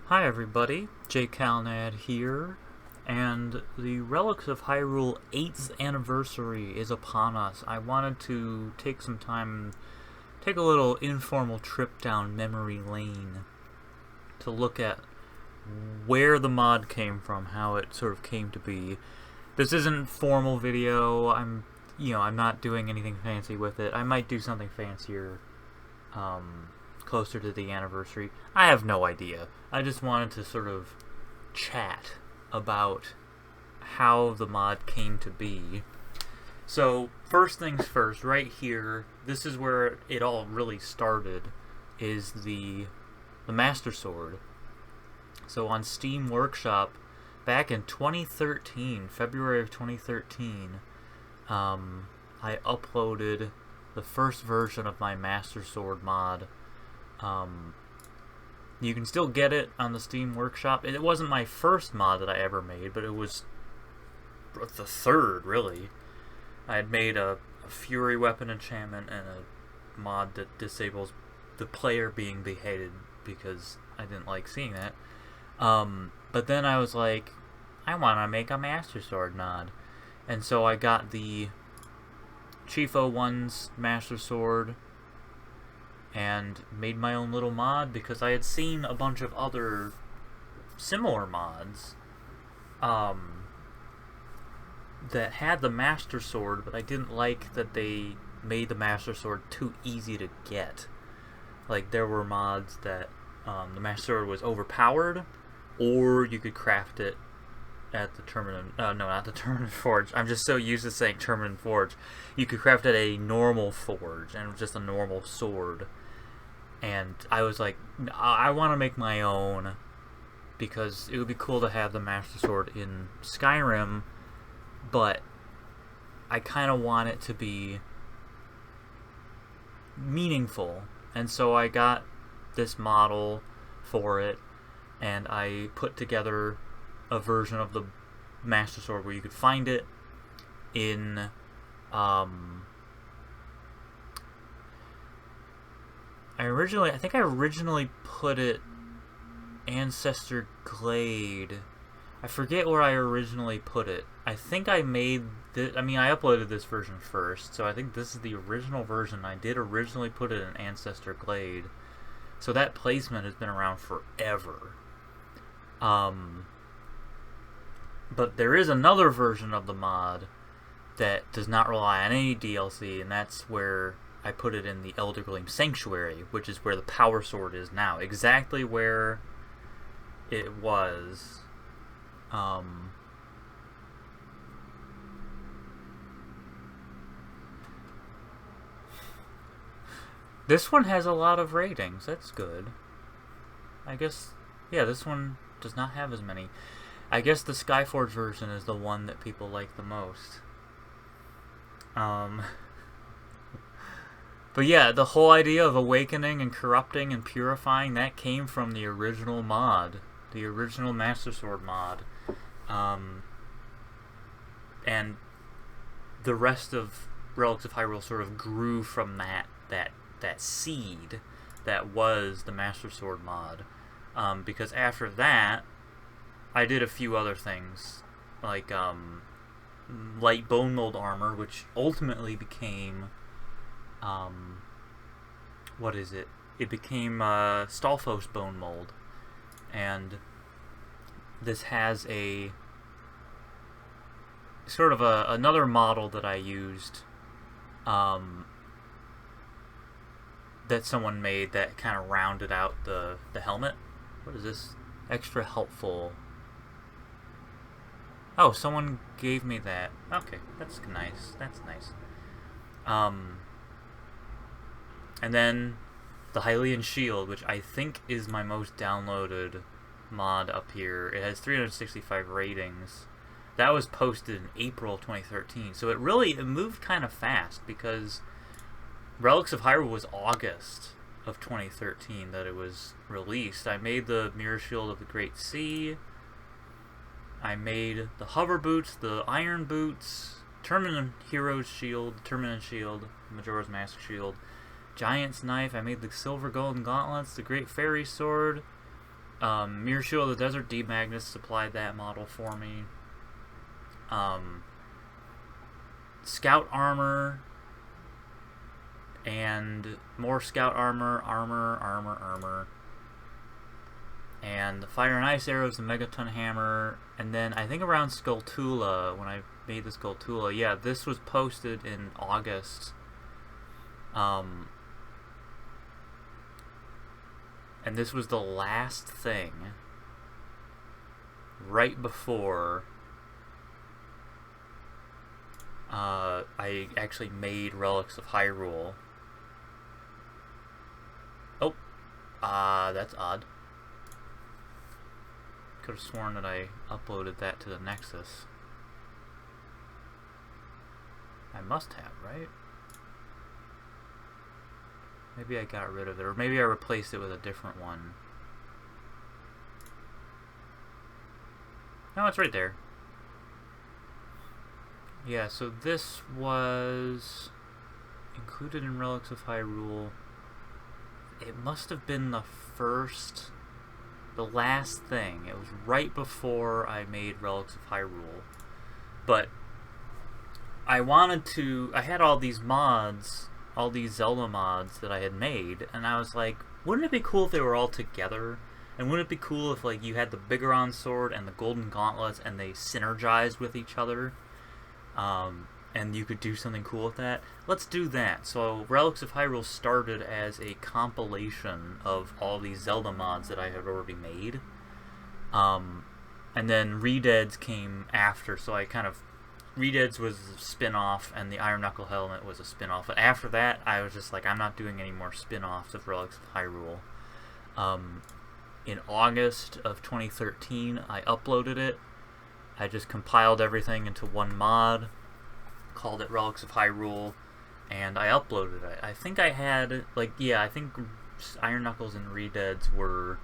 Hi everybody, JCalnad here, and the Relics of Hyrule 8th anniversary is upon us. I wanted to take some time, take a little informal trip down memory lane to look at where the mod came from, how it sort of came to be. This isn't a formal video. I'm not doing anything fancy with it. I might do something fancier closer to the anniversary. I have no idea. I just wanted to sort of chat about how the mod came to be. So, first things first, right here, this is where it all really started, is the Master Sword. So on Steam Workshop, back in 2013, February of 2013, I uploaded the first version of my Master Sword mod. You can still get it on the Steam Workshop. It wasn't my first mod that I ever made, but it was the third, really. I had made a Fury Weapon enchantment and a mod that disables the player being beheaded because I didn't like seeing that. But then I was like, I want to make a Master Sword mod. And so I got the Chief 01's Master Sword and made my own little mod because I had seen a bunch of other similar mods that had the Master Sword, but I didn't like that they made the Master Sword too easy to get. Like, there were mods that the Master Sword was overpowered, or you could craft it at the not the Terminus Forge. I'm just so used to saying Terminus Forge. You could craft it at a normal forge, and it was just a normal sword. And I was like, I want to make my own, because it would be cool to have the Master Sword in Skyrim, but I kind of want it to be meaningful. And so I got this model for it, and I put together a version of the Master Sword where you could find it in I think I originally put it Ancestor Glade. I forget where I originally put it. I think I made I uploaded this version first, so I think this is the original version. I did originally put it in Ancestor Glade. So that placement has been around forever. But there is another version of the mod that does not rely on any DLC, and that's where I put it in the Elder Gleam Sanctuary, which is where the Power Sword is now. Exactly where it was. This one has a lot of ratings. That's good. I guess, yeah, this one does not have as many. I guess the Skyforge version is the one that people like the most. But yeah, the whole idea of awakening and corrupting and purifying, that came from the original mod. The original Master Sword mod. And the rest of Relics of Hyrule sort of grew from that seed that was the Master Sword mod. Because after that, I did a few other things, like light bone mold armor, which ultimately became what is it? It became Stalfos bone mold, and this has a sort of another model that I used that someone made that kind of rounded out the helmet. What is this? Extra helpful. Oh, someone gave me that. Okay, that's nice. That's nice. And then the Hylian Shield, which I think is my most downloaded mod up here. It has 365 ratings. That was posted in April of 2013. So it moved kind of fast, because Relics of Hyrule was August of 2013 that it was released. I made the Mirror Shield of the Great Sea. I made the hover boots, the iron boots, Terminus Hero's Shield, Terminus Shield, Majora's Mask Shield, Giant's Knife. I made the silver golden gauntlets, the Great Fairy Sword, Mirror Shield of the Desert, D. Magnus supplied that model for me. Scout armor, and more scout armor, and the fire and ice arrows, the megaton hammer, and then I think around Skulltula, when I made the Skulltula, yeah, this was posted in August. And this was the last thing right before I actually made Relics of Hyrule. Oh, that's odd. Could have sworn that I uploaded that to the Nexus. I must have, right? Maybe I got rid of it, or maybe I replaced it with a different one. No, it's right there. Yeah, so this was included in Relics of Hyrule. It must have been the last thing. It was right before I made Relics of Hyrule. But I had all these mods, all these Zelda mods that I had made, and I was like, wouldn't it be cool if they were all together? And wouldn't it be cool if, like, you had the Bigoron sword and the golden gauntlets and they synergized with each other? And you could do something cool with that? Let's do that. So Relics of Hyrule started as a compilation of all these Zelda mods that I had already made. And then Redeads came after, so I kind of... Redeads was a spin-off, and the Iron Knuckle Helmet was a spin-off. But after that, I was just like, I'm not doing any more spin-offs of Relics of Hyrule. In August of 2013, I uploaded it. I just compiled everything into one mod, called it Relics of Hyrule, and I uploaded it. I think I had, like, yeah, I think Iron Knuckles and Redeads were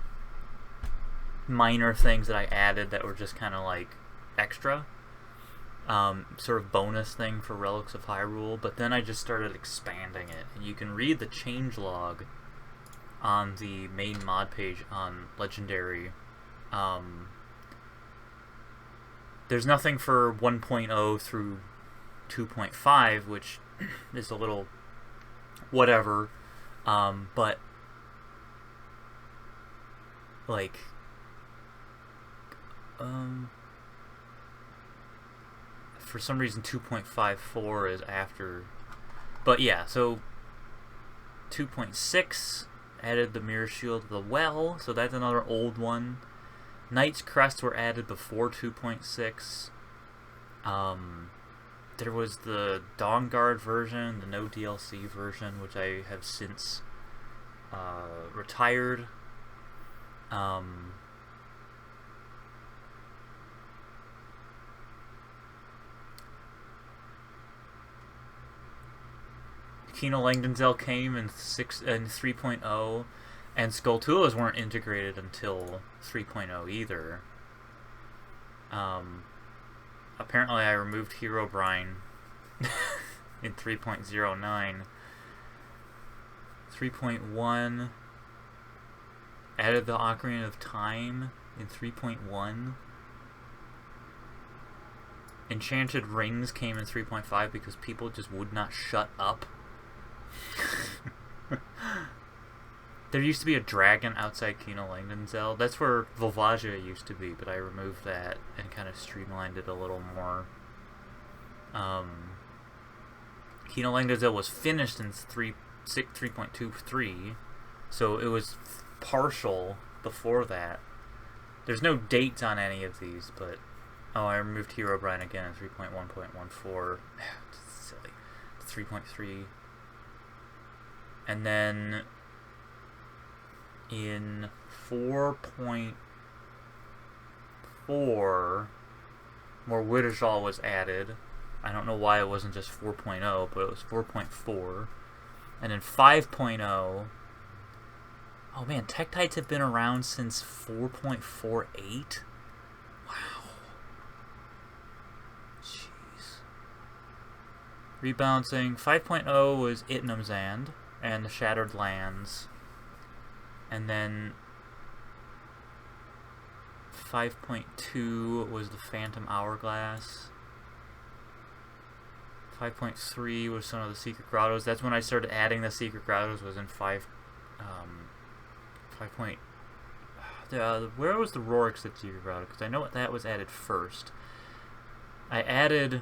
minor things that I added that were just kind of, like, extra. Sort of bonus thing for Relics of Hyrule, but then I just started expanding it. And you can read the changelog on the main mod page on Legendary. There's nothing for 1.0 through 2.5, which is a little whatever, but like for some reason 2.54 is after, but yeah, so 2.6 added the Mirror Shield of the Well, so that's another old one. Knight's Crests were added before 2.6. There was the Dawnguard version, the no DLC version, which I have since retired. Kino Langdonzel came in 3.0, and Skulltulas weren't integrated until 3.0 either. Apparently I removed Herobrine in 3.09. 3.1 added the Ocarina of Time in 3.1. Enchanted Rings came in 3.5 because people just would not shut up. There used to be a dragon outside Kino Langdonzel. That's where Volvagia used to be, but I removed that and kind of streamlined it a little more. Kino Langdonzel was finished in 3.23, so it was partial before that. There's no dates on any of these, but... Oh, I removed Herobrine again in 3.1.14. Silly. 3.3. And then in 4.4, more Widdershall was added. I don't know why it wasn't just 4.0, but it was 4.4. And in 5.0, oh man, Tektites have been around since 4.48? Wow. Jeez. Rebalancing, 5.0 was Itnamzand and the Shattered Lands. And then 5.2 was the Phantom Hourglass. 5.3 was some of the Secret Grottos. That's when I started adding the Secret Grottos, was in 5 point... where was the Rorikstead Secret Grotto? Because I know that was added first. I added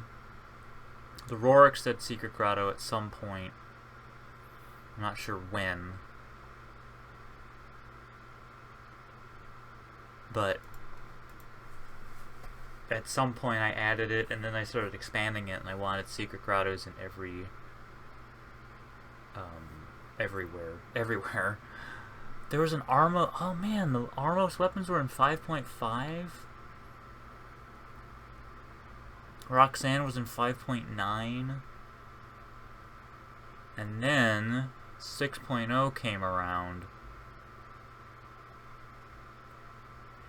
the Rorikstead Secret Grotto at some point. I'm not sure when. But at some point I added it, and then I started expanding it, and I wanted Secret Grottos in everywhere. There was an Armos... Oh man, the Armos weapons were in 5.5? Roxanne was in 5.9. And then 6.0 came around.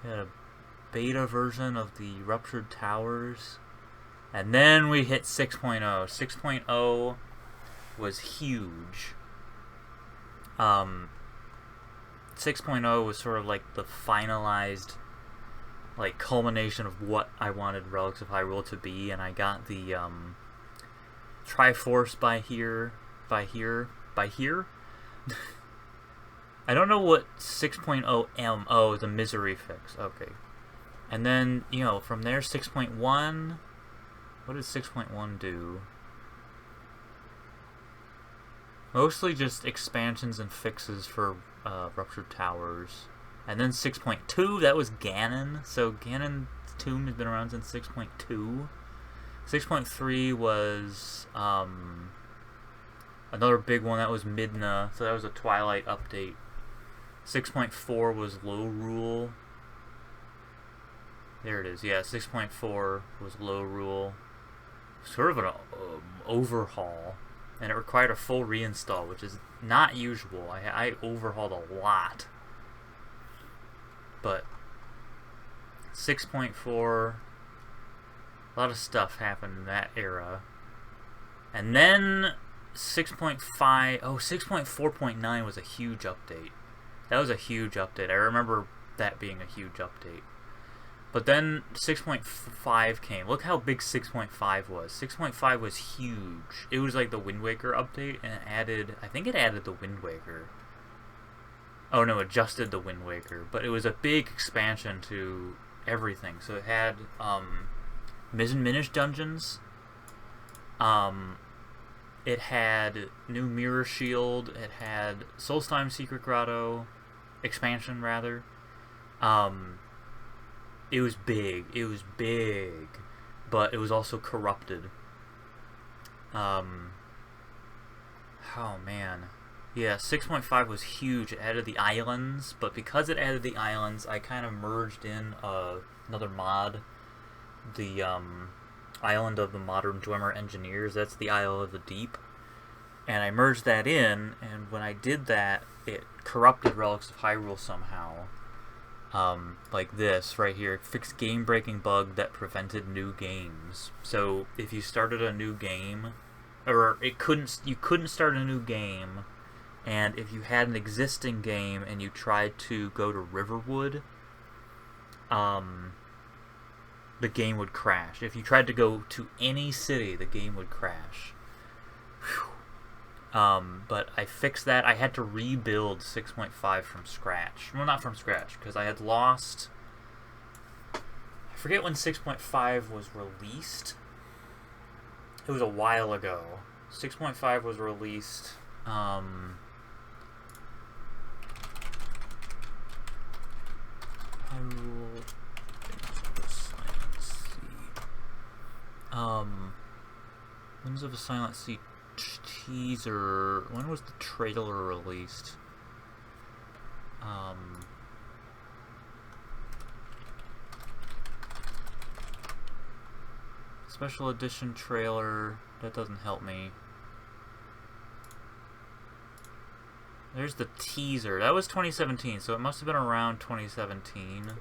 We had a beta version of the Ruptured Towers. And then we hit 6.0. 6.0 was huge. 6.0 was sort of like the finalized, like, culmination of what I wanted Relics of Hyrule to be, and I got the Triforce by here. I don't know what 6.0 MO, the Misery Fix. Okay. And then, you know, from there, 6.1. What did 6.1 do? Mostly just expansions and fixes for Ruptured Towers. And then 6.2, that was Ganon. So Ganon's Tomb has been around since 6.2. 6.3 was another big one, that was Midna. So that was a Twilight update. 6.4 was Lorule. There it is, yeah, 6.4 was Lorule. Sort of an overhaul. And it required a full reinstall, which is not usual. I overhauled a lot. But 6.4, a lot of stuff happened in that era. And then 6.5, oh, 6.4.9 was a huge update. That was a huge update. I remember that being a huge update. But then 6.5 came. Look how big 6.5 was. 6.5 was huge. It was like the Wind Waker update, and it added, I think it added the Wind Waker. Oh no, adjusted the Wind Waker. But it was a big expansion to everything. So it had Minish dungeons. It had new Mirror Shield. It had Solstheim Secret Grotto expansion, rather. It was big. It was big, but it was also corrupted. Oh man, yeah. 6.5 was huge. It added the islands, but because it added the islands, I kind of merged in another mod, the Island of the Modern Dwemer Engineers. That's the Isle of the Deep, and I merged that in. And when I did that, it corrupted Relics of Hyrule somehow. Like this right here, fixed game-breaking bug that prevented new games. So if you started a new game, or you couldn't start a new game, and if you had an existing game and you tried to go to Riverwood, the game would crash. If you tried to go to any city, the game would crash. Whew. But I fixed that. I had to rebuild 6.5 from scratch. Well, not from scratch, because I had lost... I forget when 6.5 was released. It was a while ago. 6.5 was released... Hyrule... Winds of the Silent Sea teaser. When was the trailer released? Special edition trailer. That doesn't help me. There's the teaser. That was 2017, so it must have been around 2017.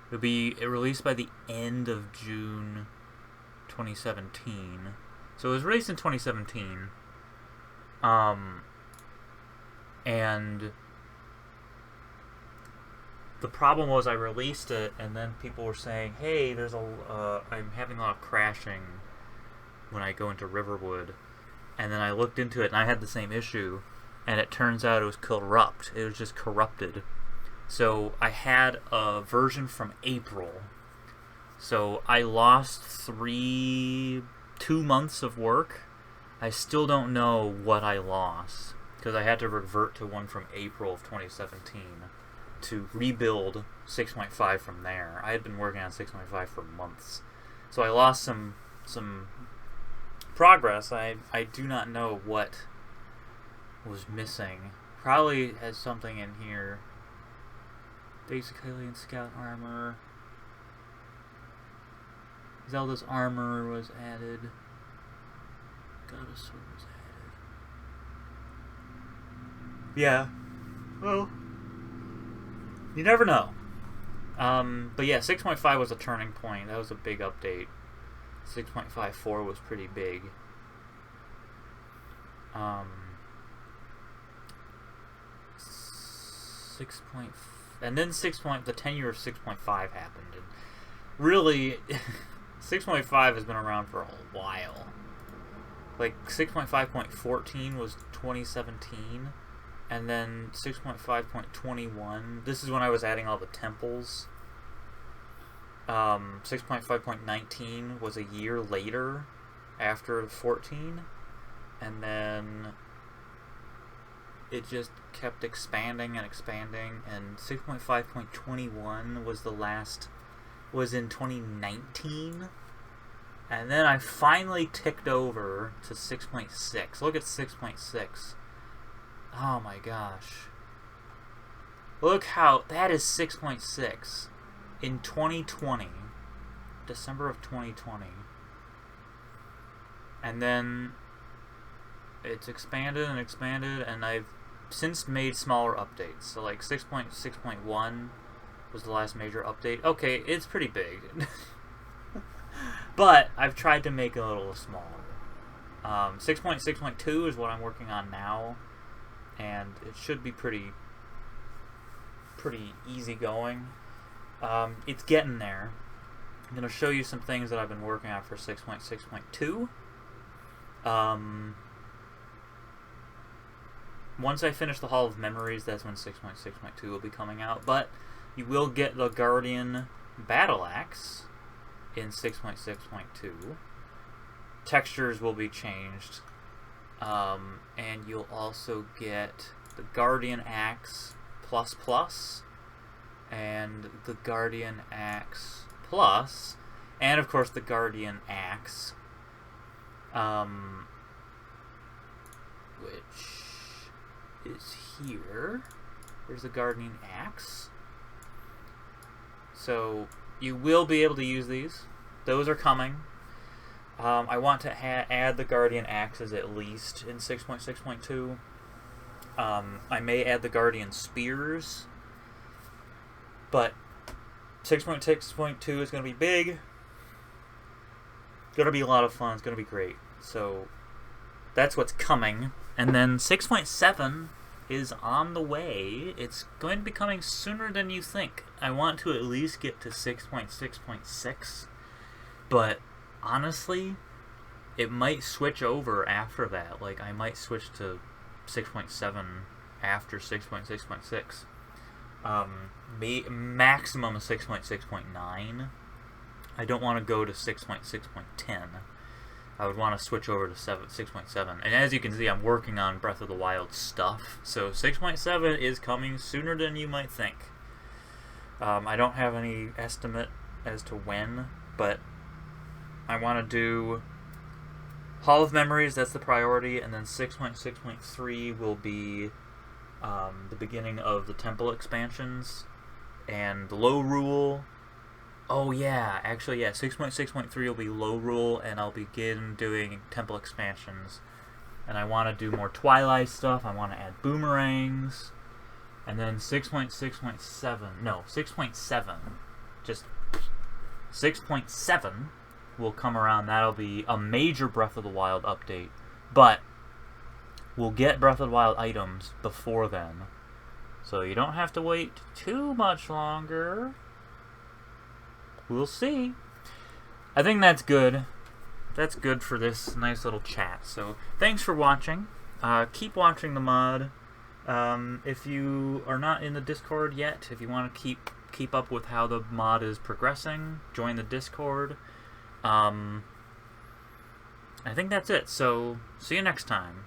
It'll be released by the end of June 2017. So it was released in 2017. And the problem was I released it, and then people were saying, "Hey, I'm having a lot of crashing when I go into Riverwood," and then I looked into it, and I had the same issue, and it turns out it was corrupt. It was just corrupted. So I had a version from April. So I lost 2 months of work. I still don't know what I lost, because I had to revert to one from April of 2017 to rebuild 6.5 from there. I had been working on 6.5 for months. So I lost some progress. I do not know what was missing. Probably has something in here. Basic Hylian Scout armor. Zelda's armor was added. Goddess sword was added. Yeah. Well, you never know. But yeah, 6.5 was a turning point. That was a big update. 6.54 was pretty big. And then the tenure of 6.5 happened. And really, 6.5 has been around for a while. Like, 6.5.14 was 2017, and then 6.5.21, this is when I was adding all the temples. 6.5.19 was a year later, after 14, and then it just kept expanding and expanding, and 6.5.21 was in 2019, and then I finally ticked over to 6.6. Look at 6.6. Oh my gosh. Look how, that is 6.6 in 2020, December of 2020. And then it's expanded and expanded, and I've since made smaller updates. So like 6.6.1 was the last major update. Okay, it's pretty big. But I've tried to make it a little smaller. 6.6.2 is what I'm working on now, and it should be pretty easy going. It's getting there. I'm going to show you some things that I've been working on for 6.6.2. Once I finish the Hall of Memories, that's when 6.6.2 will be coming out. But you will get the Guardian Battle Axe in 6.6.2. Textures will be changed. And you'll also get the Guardian Axe Plus, and the Guardian Axe Plus, and of course the Guardian Axe, which is here. There's the Guardian Axe. So you will be able to use these. Those are coming. I want to add the Guardian Axes at least in 6.6.2. I may add the Guardian Spears, but 6.6.2 is going to be big. It's going to be a lot of fun. It's going to be great. So that's what's coming. And then 6.7 is on the way. It's going to be coming sooner than you think. I want to at least get to 6.6.6, but honestly, it might switch over after that. Like, I might switch to 6.7 after 6.6.6. Maximum of 6.6.9. I don't want to go to 6.6.10. I would want to switch over to 6.7. And as you can see, I'm working on Breath of the Wild stuff. So 6.7 is coming sooner than you might think. I don't have any estimate as to when, but I want to do Hall of Memories, that's the priority, and then 6.6.3 will be the beginning of the temple expansions, and Low Rule. Oh yeah, actually yeah, 6.6.3 will be Low Rule, and I'll begin doing temple expansions. And I want to do more Twilight stuff. I want to add boomerangs. And then 6.6.7, no, 6.7, just 6.7 will come around. That'll be a major Breath of the Wild update, but we'll get Breath of the Wild items before then. So you don't have to wait too much longer. We'll see. I think that's good. That's good for this nice little chat. So thanks for watching. Keep watching the mod. If you are not in the Discord yet, if you want to keep up with how the mod is progressing, join the Discord. I think that's it. So see you next time.